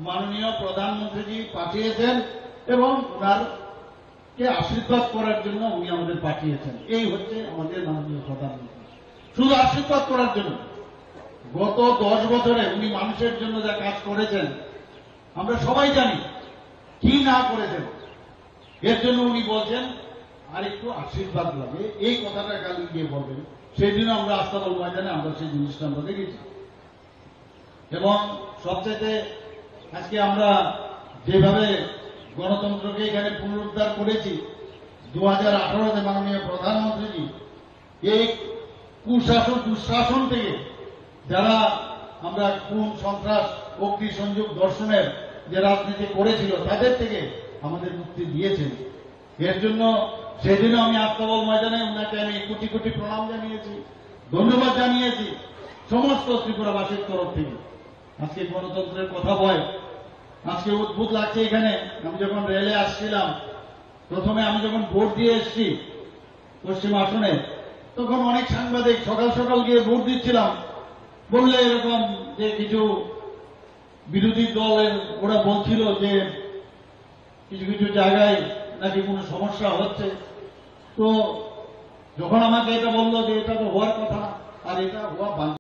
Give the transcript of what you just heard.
মাননীয় প্রধানমন্ত্রীজি পাঠিয়েছেন এবং ওনারকে আশীর্বাদ করার জন্য উনি আমাদের পাঠিয়েছেন। এই হচ্ছে আমাদের মাননীয় প্রধানমন্ত্রী, শুধু আশীর্বাদ করার জন্য। গত 10 বছরে উনি মানুষের জন্য যা কাজ করেছেন আমরা সবাই জানি, কি না করেছেন। এর জন্য উনি বলছেন আর একটু আশীর্বাদ লাগে, এই কথাটা কাল গিয়ে বলবেন। সেই দিন আমরা আস্তাবল ময়দানে আমরা সেই জিনিসটা আমরা দেখেছি। এবং সবচেয়ে আজকে আমরা যেভাবে গণতন্ত্রকে এখানে পুনরুদ্ধার করেছি 2018-তে মাননীয় প্রধানমন্ত্রীজি এই কুশাসন দুঃশাসন থেকে যারা আমরা খুন সন্ত্রাস অগ্নিসংযোগ দর্শনের যে রাজনীতি করেছিল তাদের থেকে আমাদের মুক্তি দিয়েছেন। এর জন্য সেদিনও আমি আস্তাবল ময়দানে ওনাকে আমি কোটি কোটি প্রণাম জানিয়েছি, ধন্যবাদ জানিয়েছি সমস্ত ত্রিপুরাবাসীর তরফ থেকে। আজকে গণতন্ত্রের কথা বয়, আজকে অদ্ভুত লাগছে। এখানে আমি যখন রেলে আসছিলাম, প্রথমে আমি যখন ভোট দিয়ে এসেছি পশ্চিম আসনে, তখন অনেক সাংবাদিক সকাল সকাল গিয়ে ভোট দিচ্ছিলাম, বললে এরকম যে কিছু বিরোধী দলের ওরা বলছিল যে কিছু কিছু জায়গায় নাকি কোনো সমস্যা হচ্ছে। তো যখন আমাকে এটা বললো যে এটা তো হওয়ার কথা না, আর এটা হওয়া বাঞ্ছনীয়।